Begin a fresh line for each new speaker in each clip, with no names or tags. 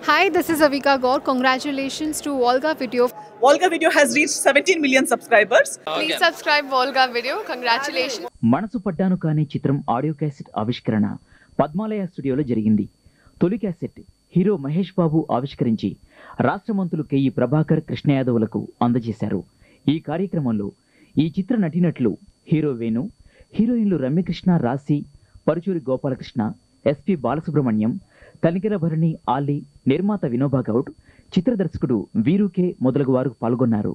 Hi, this is Avika Gaur. Congratulations to Volga Video.
Volga Video has reached 17 million subscribers.
Please subscribe Volga Video. Congratulations.
మనసు పడ్డాను కానీ చిత్రం audio cassette ఆవిష్కరణ పద్మాలయ స్టూడియోలో జరిగింది. తొలి క్యాసెట్ హీరో మహేష్ బాబు ఆవిష్కరించి రాష్ట్ర మంత్రులు కెఈ ప్రభాకర్, కృష్ణ యాదవ్లకు అందజేశారు. ఈ కార్యక్రమంలో ఈ చిత్ర నటినట్లు హీరో వేణు, హీరోయిన్లు రమ్యకృష్ణ, రాశి, పరుచూరి గోపాలకృష్ణ, ఎస్పి బాలసుబ్రహ్మణ్యం, తనికెర భరణి, ఆలి, నిర్మాత వినోబా గౌడ్, చిత్ర దర్శకుడు వీరుకే మొదలగు వారు పాల్గొన్నారు.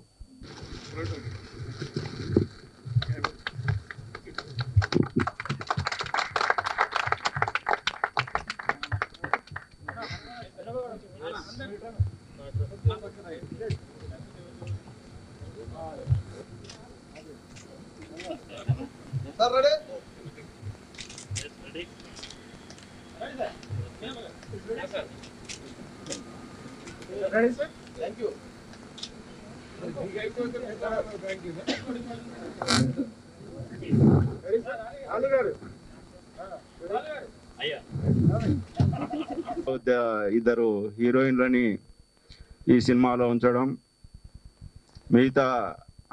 ఇద్దరు హీరోయిన్లని ఈ సినిమాలో ఉంచడం, మిగతా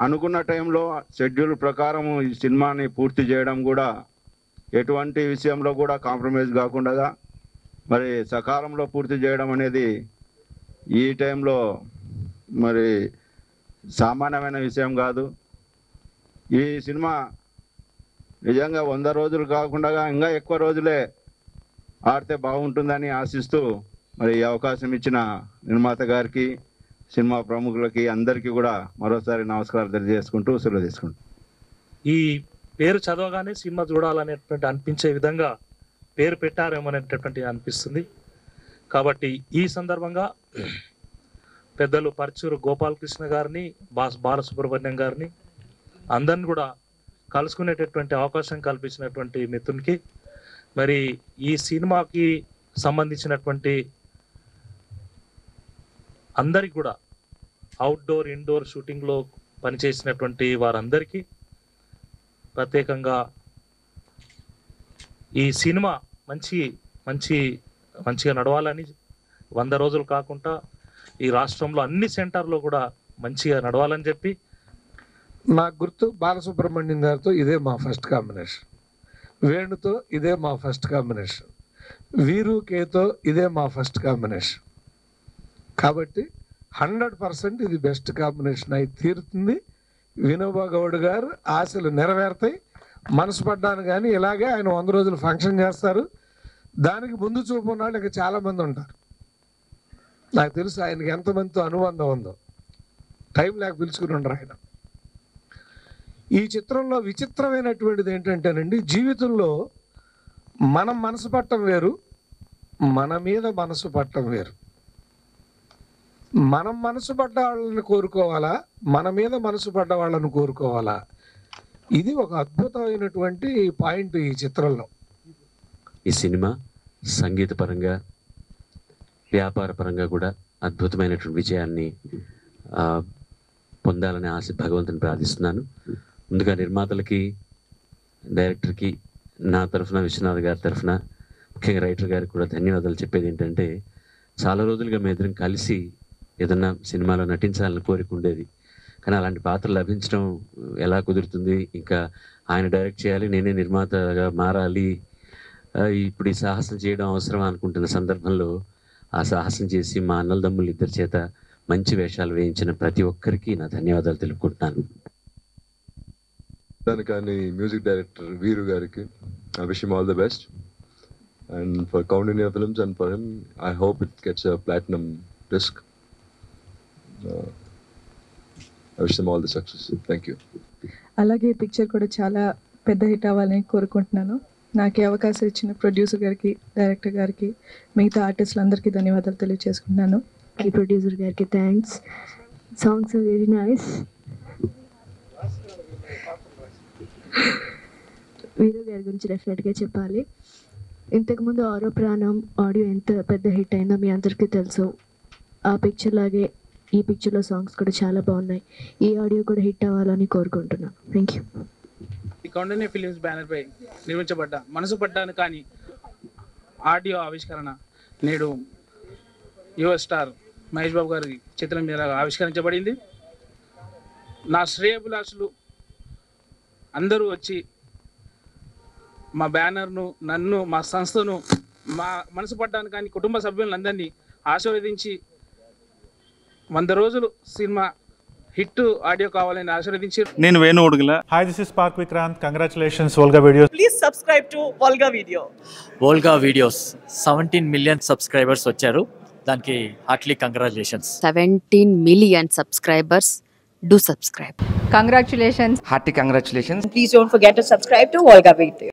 అనుకున్న టైంలో షెడ్యూల్ ప్రకారం ఈ సినిమాని పూర్తి చేయడం కూడా ఎటువంటి విషయంలో కూడా కాంప్రమైజ్ కాకుండా మరి సకాలంలో పూర్తి చేయడం అనేది ఈ టైంలో మరి సామాన్యమైన విషయం కాదు. ఈ సినిమా నిజంగా 100 రోజులు కాకుండా ఇంకా ఎక్కువ రోజులే ఆడితే బాగుంటుందని ఆశిస్తూ మరి ఈ అవకాశం ఇచ్చిన నిర్మాత గారికి, సినిమా ప్రముఖులకి అందరికీ కూడా మరోసారి నమస్కారం తెలియజేసుకుంటూ సెలవు తీసుకుంటాం.
ఈ పేరు చదవగానే సినిమా చూడాలనేటువంటి అనిపించే విధంగా పేరు పెట్టారేమోనేటటువంటి అనిపిస్తుంది. కాబట్టి ఈ సందర్భంగా పెద్దలు పరుచూరు గోపాలకృష్ణ గారిని, బాలసుబ్రహ్మణ్యం గారిని అందరిని కూడా కలుసుకునేటటువంటి అవకాశం కల్పించినటువంటి మిత్రునికి, మరి ఈ సినిమాకి సంబంధించినటువంటి అందరికి కూడా అవుట్డోర్, ఇండోర్ షూటింగ్లో పనిచేసినటువంటి వారందరికీ ప్రత్యేకంగా ఈ సినిమా మంచిగా నడవాలని, 100 రోజులు కాకుండా ఈ రాష్ట్రంలో అన్ని సెంటర్లో కూడా మంచిగా నడవాలని చెప్పి,
నాకు గుర్తు బాలసుబ్రహ్మణ్యం గారితో ఇదే మా ఫస్ట్ కాంబినేషన్, వేణుతో ఇదే మా ఫస్ట్ కాంబినేషన్, వీరుకేతో ఇదే మా ఫస్ట్ కాంబినేషన్. కాబట్టి 100% ఇది బెస్ట్ కాంబినేషన్ అయి తీరుతుంది. వినోబా గౌడ్ గారు ఆశలు నెరవేరుతాయి. మనసు పడ్డాను కానీ ఇలాగే ఆయన 100 రోజులు ఫంక్షన్ చేస్తారు. దానికి ముందు చూపు ఉన్న వాళ్ళు ఇక చాలామంది ఉంటారు. నాకు తెలుసు ఆయనకి ఎంతమందితో అనుబంధం ఉందో, టైం లేక పిలుచుకుని ఉండరు ఆయన. ఈ చిత్రంలో విచిత్రమైనటువంటిది ఏంటంటేనండి, జీవితంలో మనం మనసు పట్టం వేరు, మన మీద మనసు పట్టం వేరు. మనం మనసు పడ్డ వాళ్ళని కోరుకోవాలా, మన మీద మనసు పడ్డ వాళ్ళని కోరుకోవాలా, ఇది ఒక అద్భుతమైనటువంటి పాయింట్ ఈ చిత్రంలో.
ఈ సినిమా సంగీతపరంగా, వ్యాపారపరంగా కూడా అద్భుతమైనటువంటి విజయాన్ని పొందాలని ఆశ భగవంతుని ప్రార్థిస్తున్నాను. ముందుగా నిర్మాతలకి, డైరెక్టర్కి నా తరఫున, విశ్వనాథ్ గారి తరఫున, ముఖ్యంగా రైటర్ గారికి కూడా ధన్యవాదాలు చెప్పేది ఏంటంటే, చాలా రోజులుగా మేము ఇద్దరం కలిసి ఏదన్నా సినిమాలో నటించాలని కోరిక ఉండేది. కానీ అలాంటి పాత్రలు లభించడం ఎలా కుదురుతుంది, ఇంకా ఆయన డైరెక్ట్ చేయాలి, నేనే నిర్మాతగా మారాలి, ఇప్పుడు ఈ సాహసం చేయడం అవసరం అనుకుంటున్న సందర్భంలో ఆ సాహసం చేసి మా అన్నలదమ్ములు ఇద్దరి చేత మంచి వేషాలు వేయించిన ప్రతి ఒక్కరికి నా ధన్యవాదాలు తెలుపుకుంటున్నాను.
దానికని మ్యూజిక్ డైరెక్టర్ వీరు గారికి I wish him all the best, and for Kaunindia Films and for him I hope it gets a platinum disc. I wish them all the success. Thank you.
అలాగే పిక్చర్ కూడా చాలా పెద్ద hit అవ్వాలని కోరుకుంటున్నాను. నాకు ఈ అవకాశం ఇచ్చిన ప్రొడ్యూసర్ గారికి, డైరెక్టర్ గారికి, మిగతా ఆర్టిస్టులందరికీ ధన్యవాదాలు తెలియజేసుకుంటున్నాను.
ఈ ప్రొడ్యూసర్ గారికి thanks. Songs are very nice. వీరు గారి గురించి డెఫినెట్గా చెప్పాలి. ఇంతకుముందు ఆరో ప్రాణం ఆడియో ఎంత పెద్ద హిట్ అయిందో మీ అందరికీ తెలుసు. ఆ పిక్చర్ లాగే ఈ పిక్చర్లో సాంగ్స్ కూడా చాలా బాగున్నాయి. ఈ ఆడియో కూడా హిట్ అవ్వాలని కోరుకుంటున్నాను. Thank you.
కౌండిన్య ఫిలిమ్స్ బ్యానర్పై నిర్మించబడ్డ మనసు పడ్డాను కానీ ఆడియో ఆవిష్కరణ నేడు యువ స్టార్ మహేష్ బాబు గారి చిత్రం మీద ఆవిష్కరించబడింది. నా శ్రేయభిలాషులు అందరూ వచ్చి మా బ్యానర్ను, నన్ను, మా సంస్థను, మా మనసు పడ్డానికి కానీ కుటుంబ సభ్యులందరినీ ఆశీర్వదించి 100 రోజులు సినిమా హిట్ ఆడియో కావాలని ఆశీర్వదించి
నేను Venu Udugula.
Hi, this is park Vikrant. Congratulations Volga Videos.
Please subscribe to Volga Video.
Volga Videos 17 million subscribers వచ్చారు. దానికి Hartley congratulations.
17 million subscribers. Do subscribe.
Congratulations.
Hearty congratulations.
Please don't forget to subscribe to Volga Video.